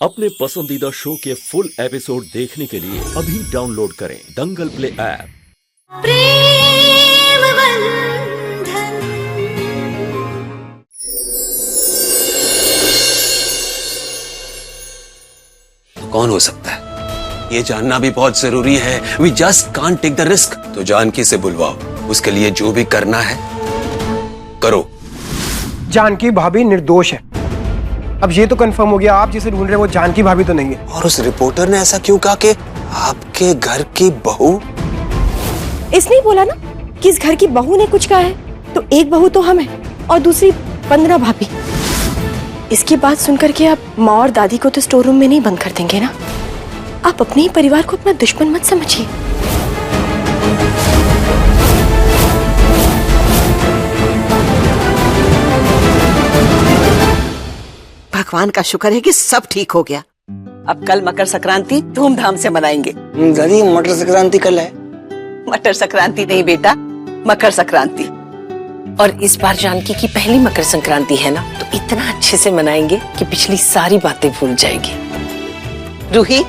अपने पसंदीदा शो के फुल एपिसोड देखने के लिए अभी डाउनलोड करें दंगल प्ले ऐप। प्रेम बंधन। कौन हो सकता है ये जानना भी बहुत जरूरी है। We just can't take the risk. तो जानकी से बुलवाओ, उसके लिए जो भी करना है करो। जानकी भाभी निर्दोष है। अब ये तो कंफर्म हो गया, आप जिसे ढूंढ रहे हैं वो जानकी भाभी तो नहीं है। और उस रिपोर्टर ने ऐसा क्यों कहा कि आपके घर की बहू? इसने ही बोला ना कि इस घर की बहू ने कुछ कहा है, तो एक बहू तो हम है और दूसरी 15 भाभी। इसकी बात सुनकर के आप माँ और दादी को तो स्टोर रूम में नहीं बंद कर देंगे ना। आप अपने ही परिवार को अपना दुश्मन मत समझिए। भगवान का शुक्र है कि सब ठीक हो गया। अब कल मकर संक्रांति धूमधाम से मनाएंगे। दादी मकर संक्रांति कल है? मटर संक्रांति नहीं बेटा, मकर संक्रांति। और इस बार जानकी की पहली मकर संक्रांति है ना, तो इतना अच्छे से मनाएंगे कि पिछली सारी बातें भूल जाएगी। रूही,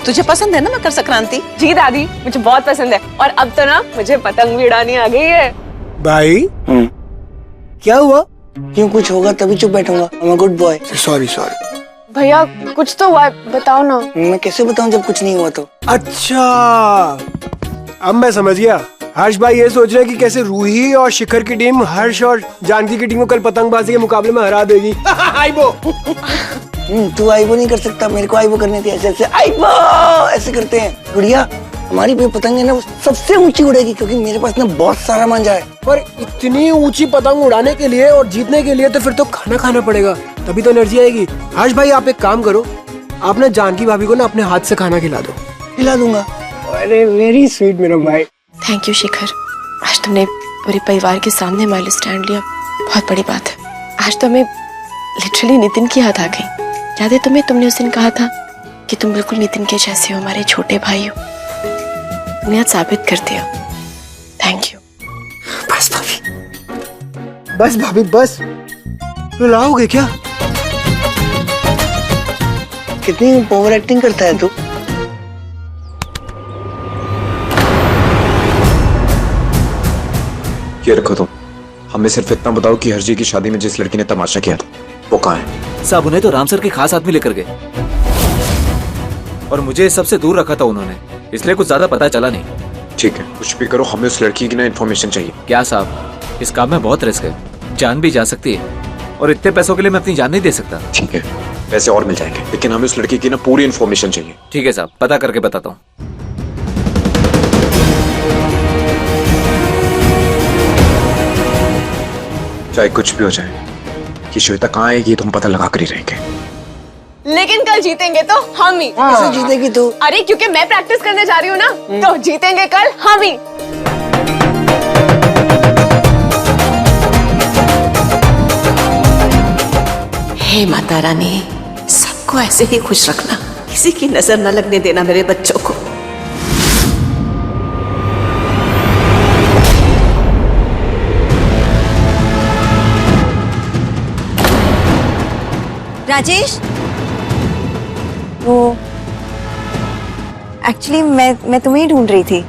तुझे पसंद है ना मकर संक्रांति? जी दादी, मुझे बहुत पसंद है। और अब तो ना मुझे पतंग भी उड़ानी आ गई है। भाई क्या हुआ? क्यों, कुछ होगा तभी चुप बैठूंगा। I'm a good boy। Sorry. भैया कुछ तो हुआ है, बताओ ना। मैं कैसे बताऊं जब कुछ नहीं हुआ तो? अच्छा, अब मैं समझ गया। हर्ष भाई ये सोच रहे हैं कि कैसे रूही और शिखर की टीम हर्ष और जानकी की टीम को कल पतंगबाजी के मुकाबले में हरा देगी। आइबो। तू आइबो नहीं कर सकता, मेरे को आइबो करने थी। ऐसे आइबो ऐसे करते हैं। गुड़िया, हमारी भी पतंग है ना वो सबसे ऊंची उड़ेगी, क्योंकि मेरे पास ना बहुत सारा मांझा है। पर इतनी ऊंची पतंग उड़ाने के लिए और जीतने के लिए तो फिर तो खाना खाना पड़ेगा, तभी तो एनर्जी आएगी। हर्ष भाई आप एक काम करो, आप ना जानकी भाभी को ना अपने हाथ से खाना खिला दो। खिला दूंगा। अरे वेरी स्वीट मेरा भाई। थैंक यू शिखर, आज तुमने पूरे परिवार के सामने हमारे स्टैंड लिया, बहुत बड़ी बात है। आज तो हमें लिटरली नितिन की याद आ गई। याद है तुम्हें, तुमने उस दिन कहा था कि तुम बिल्कुल नितिन के जैसे हो, हमारे छोटे भाई हो। तुमने आज साबित कर दिया। Thank you. बस भाभी बस। रुलाओगे क्या? कितनी ओवर एक्टिंग करता है तू। ये रखो तुम। हमें सिर्फ इतना बताओ कि हर्जी की शादी में जिस लड़की ने तमाशा किया था वो कहाँ है? साहब उन्हें तो राम सर के खास आदमी लेकर गए और मुझे सबसे दूर रखा था उन्होंने, इसलिए कुछ ज्यादा पता चला नहीं। ठीक है, कुछ भी करो, हमें उस लड़की की ना इन्फॉर्मेशन चाहिए। क्या साहब, इस काम में बहुत रिस्क है, जान भी जा सकती है और इतने पैसों के लिए मैं अपनी जान नहीं दे सकता। ठीक है, पैसे और मिल जाएंगे, लेकिन हमें उस लड़की की ना पूरी इन्फॉर्मेशन चाहिए। ठीक है साहब, पता करके बताता हूँ। चाहे कुछ भी हो जाए, कि श्वेता कहाँ है ये तो हम पता लगा कर ही रहेंगे। लेकिन कल जीतेंगे तो हम ही। कैसे जीतेगी तू? अरे क्योंकि मैं प्रैक्टिस करने जा रही हूँ ना, तो जीतेंगे कल हम ही। हे माता रानी, सबको ऐसे ही खुश रखना, किसी की नजर न लगने देना मेरे बच्चों को। राजेश, वो एक्चुअली मैं तुम्हें ही ढूंढ रही थी।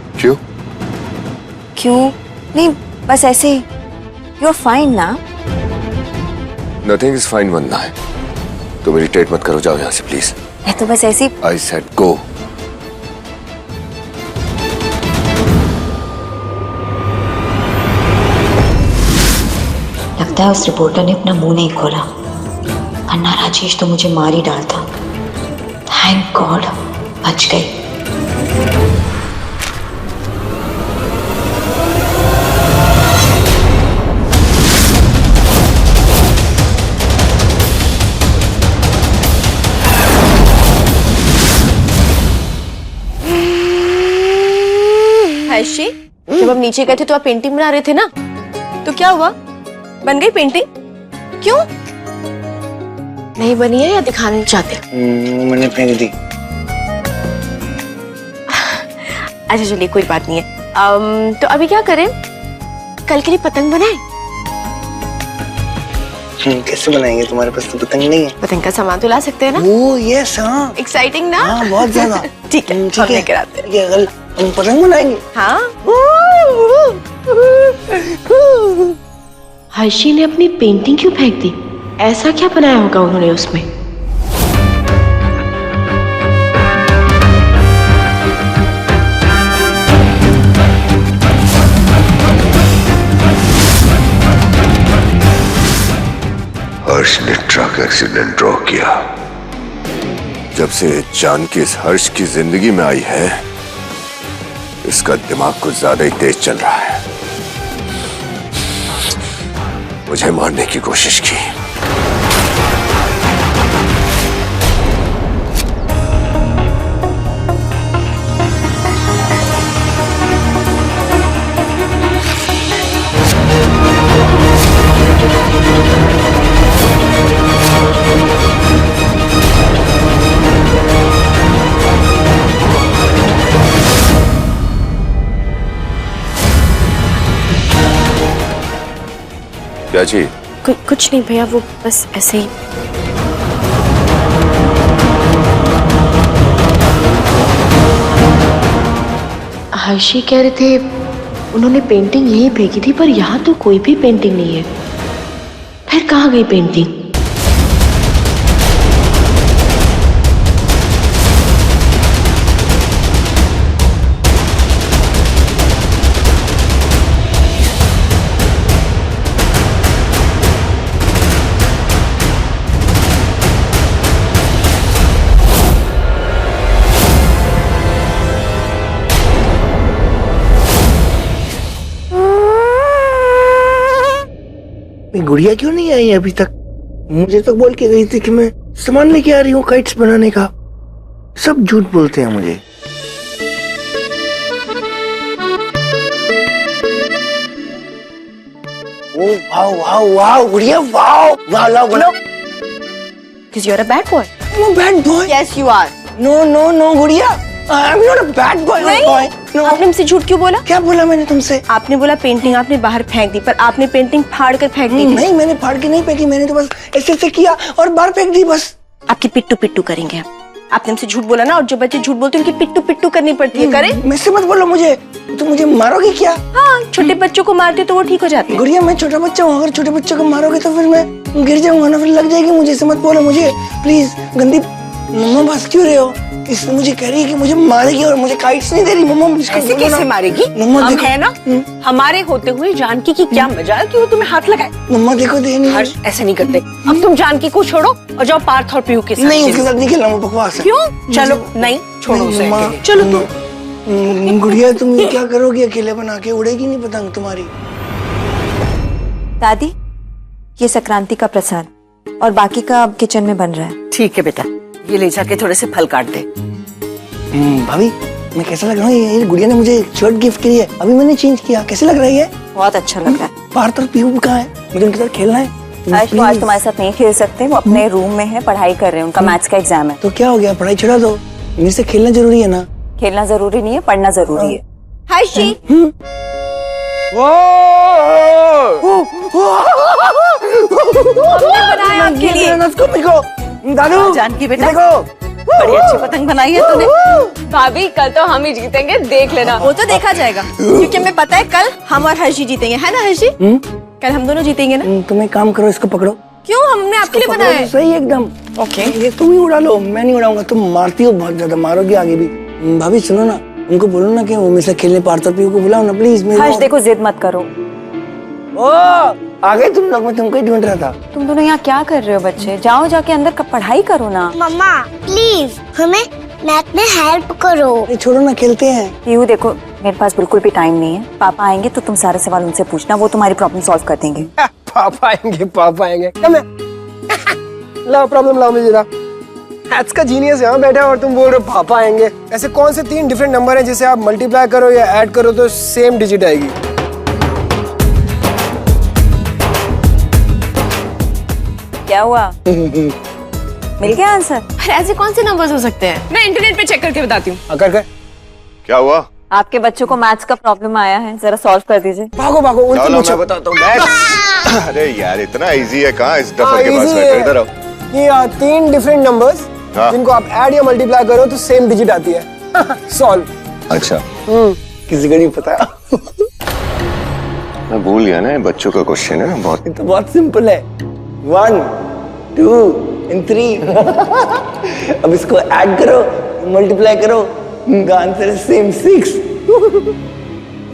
क्यों नहीं, बस ऐसे ही। यू आर फाइन ना? नथिंग इज फाइन वंदना है। तुम इरिटेट मत करो, जाओ यहाँ से प्लीज। मैं तो बस ऐसे ही। I said go. लगता है उस रिपोर्टर ने अपना मुंह नहीं खोला, वरना राजेश तो मुझे मार ही डालता। थैंक गॉड बच गई। हर्षी, जब हम नीचे गए थे तो आप पेंटिंग बना रहे थे ना, तो क्या हुआ? बन गई पेंटिंग? क्यों नहीं बनी है या दिखाना चाहते? मैंने फेंक दी। अच्छा चलिए, कोई बात नहीं है। तो अभी क्या करें? कल के लिए पतंग बनाए? कैसे बनाएंगे? तुम्हारे पास तो पतंग नहीं है। पतंग का सामान तो ला सकते हैं ना? ओह यस, हाँ एक्साइटिंग ना? हाँ बहुत ज्यादा। ठीक है, हम लेकर आते हैं। ये कल हम पतंग बनाएंगे। हाँ। हर्षी ने अपनी पेंटिंग क्यों फेंक दी? ऐसा क्या बनाया होगा उन्होंने उसमें? हर्ष ने ट्रक एक्सीडेंट ड्रॉ किया। जब से जानकी इस हर्ष की जिंदगी में आई है, इसका दिमाग कुछ ज्यादा ही तेज चल रहा है। मुझे मारने की कोशिश की। क्या चाहिए? कुछ नहीं भैया, वो बस ऐसे ही। हर्षी कह रहे थे उन्होंने पेंटिंग यहीं फेंकी थी, पर यहाँ तो कोई भी पेंटिंग नहीं है। फिर कहाँ गई पेंटिंग? गुड़िया क्यों नहीं आई अभी तक? मुझे तो बोल के गई थी कि मैं सामान लेके आ रही हूँ काइट्स बनाने का। सब झूठ बोलते हैं मुझे। ओह वाओ वाओ वाओ गुड़िया, वाओ वाओ लाओ बनाओ। Because you're a bad boy. I'm a bad boy. Yes, you are. No no no गुड़िया, I'm not a bad boy. नहीं। No. आपने मुझसे झूठ क्यों बोला? क्या बोला मैंने तुमसे? आपने बोला पेंटिंग आपने बाहर फेंक दी, पर आपने पेंटिंग फाड़ कर फेंक दी। नहीं, मैंने फाड़ के नहीं फेंकी, मैंने तो बस ऐसे ऐसे किया और बाहर फेंक दी बस। आपकी पिट्टू पिट्टू करेंगे आप। आपने हमसे झूठ बोला ना, और जो बच्चे झूठ बोलते हैं उनकी पिट्टू पिट्टू करनी पड़ती है। करे? मुझसे मत बोलो मुझे, तुम मुझे मारोगे क्या? हाँ, छोटे बच्चों को मारते तो वो ठीक हो जाते हैं। गुड़िया मैं छोटा बच्चा हूँ, अगर छोटे बच्चों को मारोगे तो फिर मैं गिर जाऊंगा ना, फिर लग जाएगी मुझे। ऐसे मत बोलो मुझे प्लीज। गंदी मम्मा बस क्यों रहे हो? इस मुझे कह रही है कि मुझे मारेगी और मुझे काइट्स नहीं दे रही। मम्मा ऐसे कैसे मारेगी? मम्मा हम देखो है ना, हमारे होते हुए जानकी की क्या मजाल कि वो तुम्हें हाथ लगाए। मम्मा देखो दे नहीं। हर्ष ऐसे नहीं करते। अब तुम जानकी को छोड़ो और जाओ पार्थ और पीयू के साथ। नहीं, उसके साथ नहीं खेलना, वो बकवास है। क्यों? चलो नहीं, छोड़ो उसे अकेले। चलो तुम। गुड़िया तुम ये क्या करोगी? अकेले बना के उड़ेगी नहीं पतंग तुम्हारी। दादी, ये संक्रांति का प्रसाद और बाकी का अब किचन में बन रहा है। ठीक है बेटा, ये ले जाके थोड़े से फल काट दे। भाभी मैं कैसा लग रहा हूँ? ये गुड़िया ने मुझे शर्ट गिफ्ट की है, अभी मैंने चेंज किया। कैसे लग रहा है ये? बहुत अच्छा लग रहा है। पार्थ और पीयू कहाँ है? मुझे उनके साथ खेलना है। आज तुम्हारे साथ नहीं खेल सकते, वो अपने रूम में है, पढ़ाई कर रहे हैं, उनका मैथ्स का एग्जाम है। तो क्या हो गया, पढ़ाई छुड़ा दो। मेरे से खेलना जरूरी है ना? खेलना जरूरी नहीं है, पढ़ना जरूरी है। हर्षी, हमने बनाया आपके लिए। दादू जानकी बेटा, देखो बड़ी अच्छी पतंग बनाई है तूने। भाभी कल तो हम ही जीतेंगे, देख लेना। वो तो देखा जाएगा, क्योंकि हमें पता है कल हम और हर्षी जीतेंगे, है ना हर्षी? कल हम दोनों जीतेंगे ना? तुम एक काम करो, इसको पकड़ो। क्यों? हमने आपके लिए बनाया है। सही एकदम। ओके, ये तुम ही उड़ा लो, मैं नहीं उड़ाऊंगा। तुम मारती हो बहुत ज्यादा, मारोगी आगे भी। भाभी सुनो ना, उनको बोलो ना कि वो मेरे से खेलने पार्थ और पीयू को बुलाओ ना प्लीज। हर्ष देखो, जिद मत करो। ओ आ गए तुम लोग, मैं तुमको ही ढूंढ रहा था। तुम दोनों यहाँ क्या कर रहे हो बच्चे? जाओ जाके अंदर पढ़ाई करो ना। मम्मा प्लीज हमें मैथ में हेल्प करो। छोड़ो ना, खेलते हैं। पीयू देखो, मेरे पास बिल्कुल भी टाइम नहीं है। पापा आएंगे तो तुम सारे सवाल उनसे पूछना, वो तुम्हारी प्रॉब्लम सॉल्व कर देंगे। पापा आएंगे, पापा आएंगे। लाओ प्रॉब्लम लाओ मुझे। मैथ्स का जीनियस यहाँ बैठा है और तुम बोल रहे हो पापा आएंगे। ऐसे कौन से 3 डिफरेंट नंबर हैं जिसे आप मल्टीप्लाई करो या ऐड करो तो सेम डिजिट आएगी? क्या हुआ? मिल गया आंसर? अरे ऐसे कौन से नंबर्स हो सकते हैं? मैं इंटरनेट पे चेक करके बताती हूँ। कर क्या हुआ? आपके बच्चों को मैथ्स का प्रॉब्लम आया है, जरा सॉल्व कर दीजिए। भागो भागो उनसे चलो पूछो। मैं बताता हूँ। अरे यार इतना इजी है कहाँ इस डफर के पास easy बैठो, है। इधर आओ। ये 3 डिफरेंट नंबर्स हाँ। जिनको आप ऐड या मल्टीप्लाई करो तो सेम डिजिट आती है। सॉल्व। अच्छा किसी को नहीं पता। मैं भूल गया ना, ये बच्चों का क्वेश्चन है बहुत। तो बहुत सिंपल है। 1 2 and 3। अब इसको ऐड करो, मल्टीप्लाई करो, आंसर है सेम 6।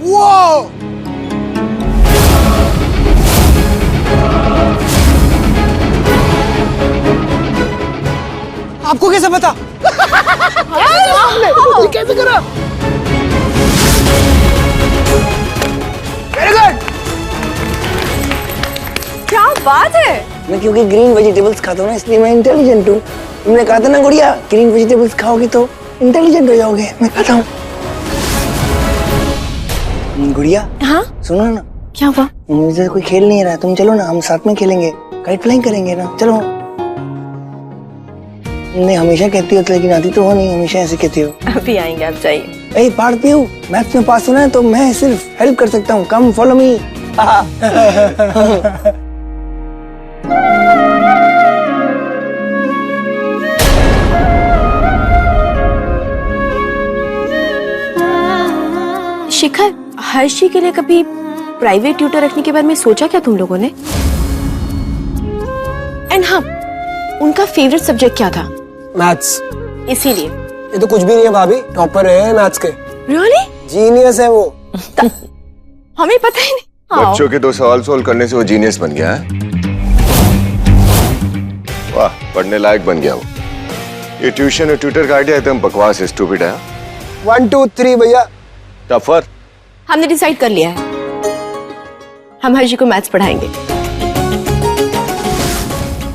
वाओ! आपको कैसे पता? ये कैसे करा? Very good. क्या बात है। मैं क्योंकि ग्रीन वेजिटेबल्स खाता हूँ ना, इसलिए मैं इंटेलिजेंट हूँ। तुमने कहा था ना गुड़िया, ग्रीन वेजिटेबल्स खाओगे तो इंटेलिजेंट हो जाओगे। मैं खाता हूँ। गुड़िया हाँ सुनो ना, क्या हुआ? मुझे कोई खेल नहीं रहा, तुम चलो ना, हम साथ में खेलेंगे, काइट फ्लाइंग करेंगे ना, चलो। नहीं हमेशा कहती हो तो, लेकिन आती तो हो नहीं, हमेशा ऐसे कहती हो। अभी आएंगे, आप जाइए। ए पार्टी हूँ, मैथ्स में पास होना है तो मैं सिर्फ हेल्प कर सकता हूँ। कम फॉलो मी। शिखर, हर्षी के लिए कभी प्राइवेट ट्यूटर रखने के बारे में सोचा क्या तुम लोगों ने? एंड हाँ, उनका फेवरेट सब्जेक्ट क्या था? मैथ्स। इसीलिए ये तो कुछ भी नहीं है भाभी, टॉपर है मैथ्स के। रियली? जीनियस है वो। हमें पता ही नहीं। बच्चों के 2 सवाल सोल्व करने से वो जीनियस बन गया है। वाह, पढ़ने लायक बन गया वो। ये ट्यूशन और ट्यूटर का आइडिया एकदम बकवास है, स्टूपिड है। 1 2 3 भैया। टफर। हमने डिसाइड कर लिया है, हम हर्षी को मैथ्स पढ़ाएंगे।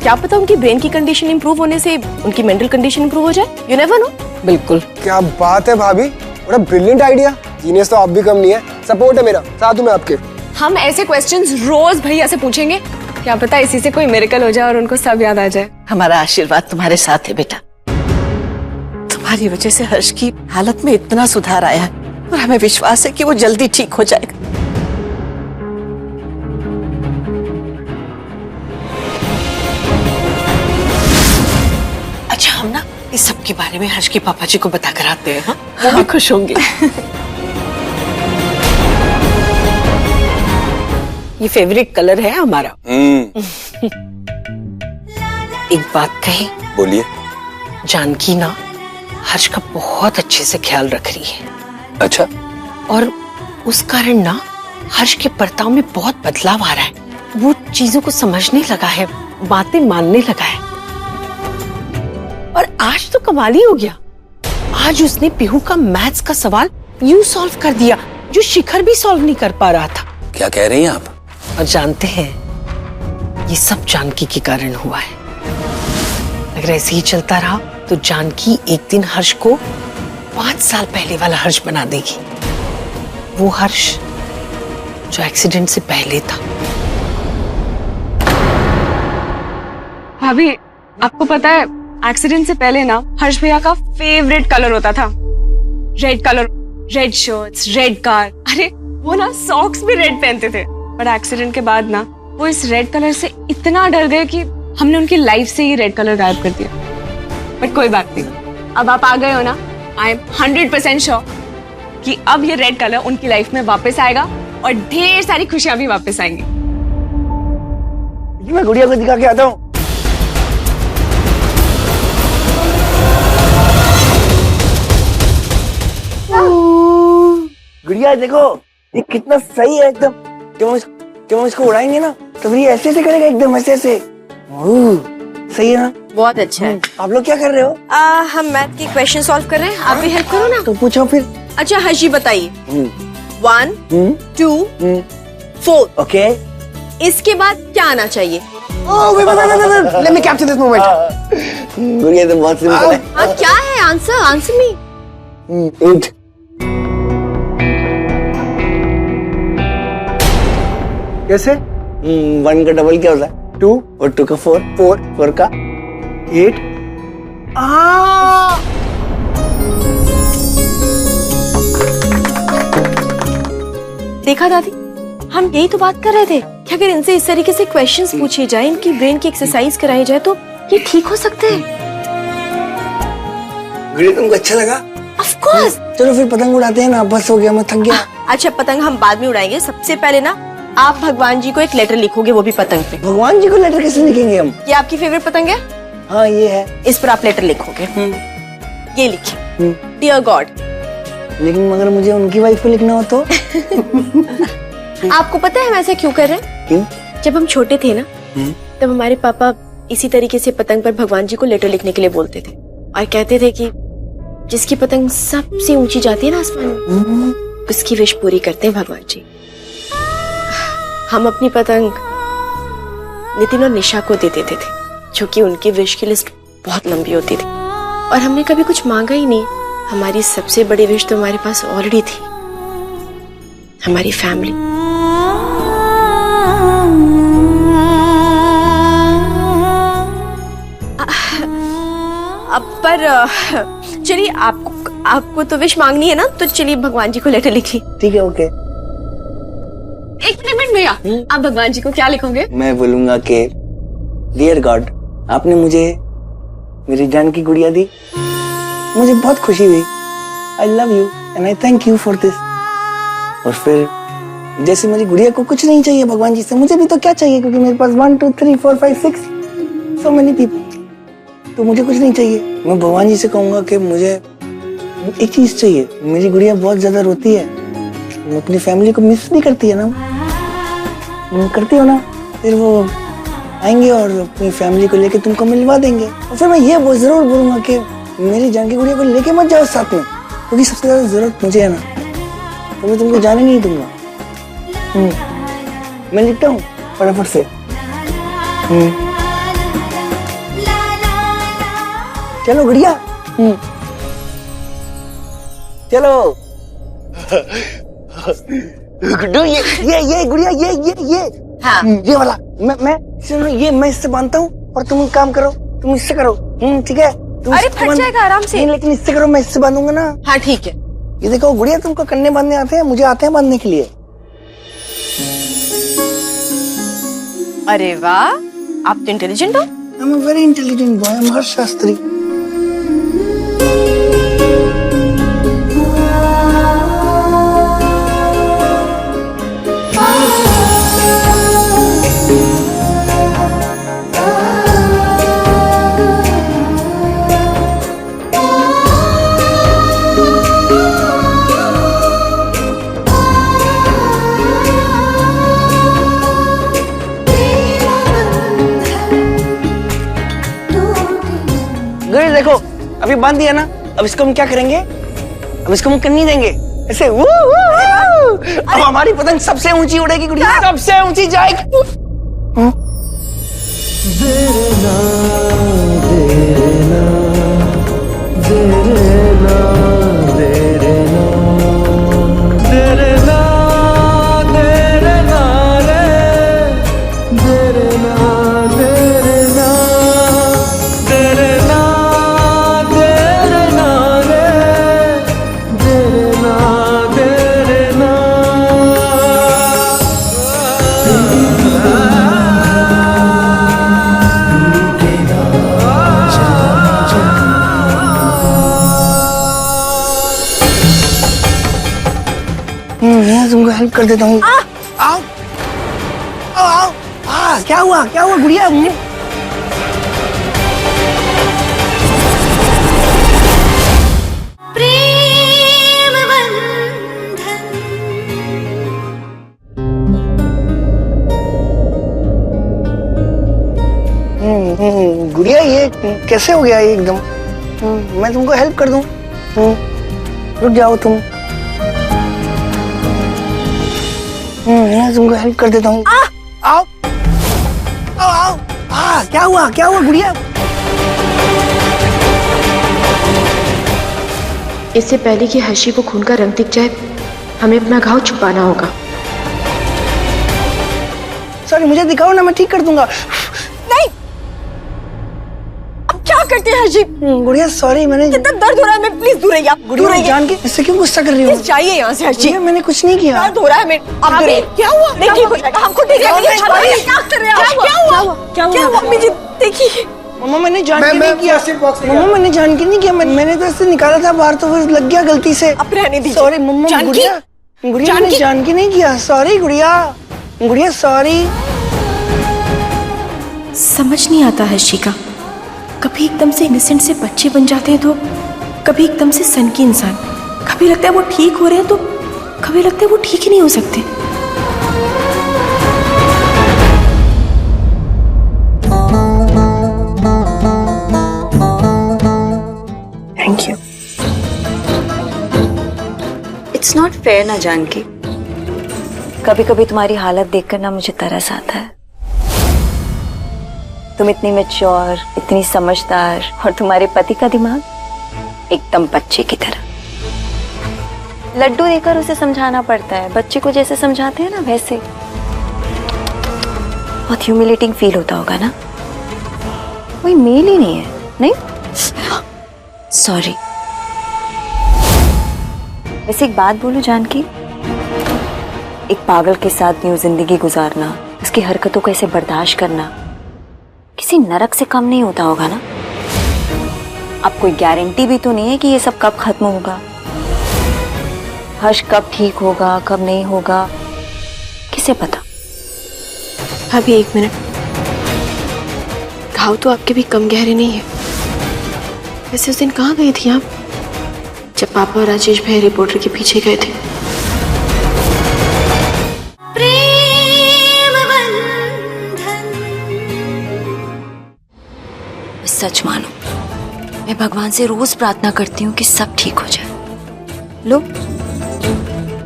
क्या पता उनकी ब्रेन की कंडीशन इंप्रूव होने से उनकी मेंटल कंडीशन इंप्रूव हो जाए। You never know. बिल्कुल। क्या बात है भाभी, बड़ा ब्रिलियंट आइडिया। जीनियस तो आप भी कम नहीं है। सपोर्ट है मेरा, साथ हूं मैं आपके। हम ऐसे क्वेश्चंस रोज भैया से पूछेंगे, क्या पता इसी से कोई मिरेकल हो जाए और उनको सब याद आ जाए। हमारा आशीर्वाद तुम्हारे साथ है बेटा। तुम्हारी वजह से हर्ष की हालत में इतना सुधार आया है और हमें विश्वास है कि वो जल्दी ठीक हो जाएगा। अच्छा हम ना इस सब के बारे में हर्ष के पापा जी को बता कर आते हैं। हाँ? वो भी खुश होंगे। ये फेवरेट कलर है हमारा। एक बात कही। बोलिए। जानकी ना हर्ष का बहुत अच्छे से ख्याल रख रही है। अच्छा। और उस कारण ना हर्ष के बर्ताव में बहुत बदलाव आ रहा है। वो चीजों को समझने लगा है, बातें मानने लगा है। और आज तो कमाल ही हो गया। आज उसने पीहू का मैथ्स का सवाल यूं सॉल्व कर दिया जो शिखर भी सॉल्व नहीं कर पा रहा था। क्या कह रही हैं आप? और जानते हैं ये सब जानकी के कारण हुआ है। अगर ऐसे ही चलता रहा तो जानकी एक दिन हर्ष को 5 साल पहले वाला हर्ष बना देगी। वो हर्ष जो एक्सीडेंट से पहले था। भाभी आपको पता है, एक्सीडेंट से पहले ना हर्ष भैया का फेवरेट कलर होता था red colour. Red shirts, red car, अरे वो ना सॉक्स भी रेड पहनते थे। पर एक्सीडेंट के बाद ना वो इस रेड कलर से इतना डर गए कि हमने उनकी लाइफ से ये रेड कलर गायब कर दिया। बट कोई बात नहीं, अब आप आ गए हो ना, आई एम 100% श्योर कि अब ये रेड कलर उनकी लाइफ में वापस आएगा और ढेर सारी खुशियां भी वापस आएंगी। मैं गुड़िया को दिखा के आता हूँ। गुड़िया देखो, ये कितना सही है एकदम। जब हम इसको उड़ाएंगे ना तो ये ऐसे ऐसे करेगा, एकदम ऐसे ऐसे। सही है ना? बहुत अच्छा है। आप लोग क्या कर रहे हो? हम मैथ के क्वेश्चन सॉल्व कर रहे हैं, आप भी हेल्प करो ना। तो पूछो फिर। अच्छा हर्षी बताइए। 1 2 4। ओके। इसके बाद क्या आना चाहिए? Let me capture this moment. गुड़िया तो बहुत सिंपल है। हाँ क्या है आंसर? Answer me. 8। कैसे? 1 का डबल क्या होता है? 2 और 2 का 4, 4 का 8। देखा दादी, हम यही तो बात कर रहे थे कि अगर इनसे इस तरीके से क्वेश्चंस पूछे जाए, इनकी ब्रेन की एक्सरसाइज कराई जाए तो ये ठीक हो सकते हैं। गुड़िया तुमको अच्छा लगा? Of course. चलो फिर पतंग उड़ाते हैं ना, बस हो गया, मैं थक गया। अच्छा पतंग हम बाद में उड़ाएंगे, सबसे पहले ना आप भगवान जी को एक लेटर लिखोगे, वो भी पतंग पे। भगवान जी को लेटर कैसे लिखेंगे हम? ये आपकी फेवरेट पतंग है? हाँ ये है। इस पर आप लेटर लिखोगे। ये लिखिए, डियर गॉड। लेकिन मगर मुझे उनकी वाइफ को लिखना हो तो? आपको पता है हम ऐसे क्यों कर रहे हैं? क्यों? जब हम छोटे थे ना, तब हमारे पापा इसी तरीके से पतंग पर भगवान जी को लेटर लिखने के लिए बोलते थे और कहते थे कि जिसकी पतंग सबसे ऊंची जाती है ना आसमान में, उसकी विश पूरी करते हैं भगवान जी। हम अपनी पतंग नितिन और निशा को दे देते थे, जो कि उनकी विश की लिस्ट बहुत लंबी होती थी, और हमने कभी कुछ मांगा ही नहीं। हमारी सबसे बड़ी विश तो हमारे पास ऑलरेडी थी, हमारी फैमिली। अब पर चलिए, आपको तो विश मांगनी है ना, तो चलिए भगवान जी को लेटर लिखिए। ठीक है, ओके। एक मिनट भैया, आप भगवान जी को क्या लिखोगे? मैं बोलूंगा कि डियर गॉड, आपने मुझे मेरी जान की गुड़िया दी, मुझे बहुत खुशी हुई। I love you and I thank you for this. और फिर जैसे मेरी गुड़िया को कुछ नहीं चाहिए भगवान जी से, मुझे भी तो क्या चाहिए, क्योंकि मेरे पास 1 2 3 4 5 6 so many people, तो मुझे कुछ नहीं चाहिए। मैं भगवान जी से कहूंगा कि मुझे एक चीज चाहिए। मेरी गुड़िया बहुत ज्यादा रोती है, वो अपनी फैमिली को मिस नहीं करती है ना, करती हो ना, फिर वो आएंगे और अपनी फैमिली को लेके तुमको मिलवा देंगे। और फिर मैं ये जरूर बोलूंगा कि मेरी जान की गुड़िया को लेके मत जाओ साथ में, क्योंकि सबसे ज्यादा जरूरत मुझे है ना, तो मैं तुमको जाने नहीं दूंगा। मैं लिखता हूँ फटाफट से। चलो गुड़िया, चलो। गुड्डू, ये गुड़िया, ये हाँ। ये वाला मैं सुनो, ये मैं इससे बांधता हूँ और तुम काम करो, तुम इससे करो। ठीक है? अरे फट जाएगा आराम से। नहीं, लेकिन इससे करो, मैं इससे बांधूंगा ना। हाँ ठीक है। ये देखो गुड़िया, तुमको कन्ने बांधने आते हैं, मुझे आते हैं बांधने के लिए। अरे वाह, आप तो इंटेलिजेंट हो। I'm a very intelligent boy, I'm हर्ष शास्त्री। देखो अभी बांध दिया ना, अब इसको हम क्या करेंगे, अब इसको हम कन्नी देंगे ऐसे। अब हमारी पतंग सबसे ऊंची उड़ेगी गुड़िया, सबसे ऊंची जाएगी। तुमको हेल्प कर देता हूँ। आओ आओ आओ। क्या हुआ गुड़िया? प्रेम बंधन। गुड़िया ये कैसे हो गया ये एकदम? मैं तुमको हेल्प कर दूं। रुक जाओ तुम। मैं तुमको हेल्प कर देता हूँ। आओ आओ आओ। क्या हुआ गुड़िया? इससे पहले कि हर्षी को खून का रंग दिख जाए, हमें अपना घाव छुपाना होगा। सॉरी, मुझे दिखाओ ना, मैं ठीक कर दूंगा। नहीं, अब क्या क्या करते हैं हर्षी? गुड़िया सॉरी, मैंने कितना दर्द हो रहा है, मैं प्लीज दूर रहिए आप। गुड़िया जान के इससे क्यों गुस्सा कर रही हो? जाइए यहाँ से हर्षी। मैंने कुछ नहीं किया। दर्द हो रहा है मेरे। आप दूर रहिए। क्या हुआ? नहीं ठीक हो जाएगा। आपको ठीक है? क्या कर रहे हैं? क्या हुआ? अम्मी जी देखिए। मम्मा मैंने जान के नहीं किया। मम्मा मैंने जान के नहीं किया, मैंने तो ऐसे निकाला था बाहर, तो वो लग गया गलती से। अब रहने दीजिए। सॉरी मम्मा। गुड़िया मैंने जान के नहीं किया, सॉरी गुड़िया सॉरी। समझ नहीं आता हर्षिका, कभी एकदम से इनोसेंट से बच्चे बन जाते हैं तो कभी एकदम से सन की इंसान। कभी लगता है वो ठीक हो रहे हैं तो कभी लगता है वो ठीक ही नहीं हो सकते। Thank you. It's not fair ना जानकी, कभी कभी तुम्हारी हालत देखकर ना मुझे तरस आता है। तुम इतनी मैच्योर, इतनी समझदार, और तुम्हारे पति का दिमाग एकदम बच्चे की तरह। लड्डू देकर उसे समझाना पड़ता है, बच्चे को जैसे समझाते हैं ना वैसे। बहुत ह्यूमिलेटिंग फील होता होगा ना? कोई मेल ही नहीं है, नहीं? सॉरी। वैसे एक बात बोलूं जानकी, एक पागल के साथ यूं जिंदगी गुजारना, उसकी हरकतों को ऐसे बर्दाश्त करना किसी नरक से कम नहीं होता होगा ना? अब कोई गारंटी भी तो नहीं है कि ये सब कब खत्म होगा। हर्ष कब ठीक होगा, कब नहीं होगा, किसे पता? अभी एक मिनट, घाव तो आपके भी कम गहरे नहीं है। वैसे उस दिन कहाँ गई थी आप, जब पापा और राजेश भाई रिपोर्टर के पीछे गए थे? सच मानो, मैं भगवान से रोज प्रार्थना करती हूँ कि सब ठीक हो जाए। लो,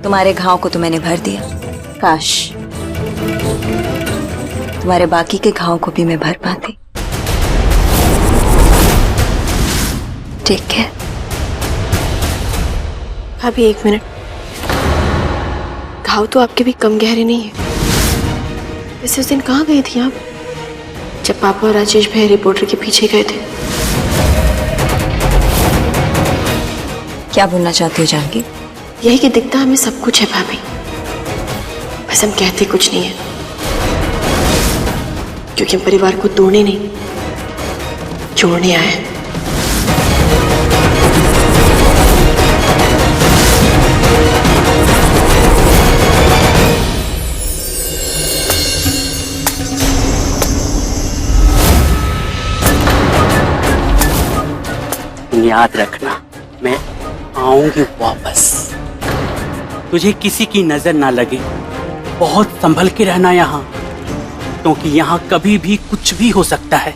तुम्हारे घाव को तो मैंने भर दिया, काश तुम्हारे बाकी के घाव को भी मैं भर पाती। ठीक है? अभी एक मिनट, घाव तो आपके भी कम गहरे नहीं है। वैसे उस दिन कहाँ गई थी आप, जब पापा और राजेश भाई रिपोर्टर के पीछे गए थे? क्या बोलना चाहती हो जानकी? यही कि दिखता हमें सब कुछ है भाभी, बस हम कहते कुछ नहीं है, क्योंकि हम परिवार को तोड़ने नहीं, जोड़ने आए हैं। याद रखना, मैं आऊंगी वापस। तुझे किसी की नजर ना लगे, बहुत संभल के रहना यहाँ, क्योंकि यहाँ कभी भी कुछ भी हो सकता है।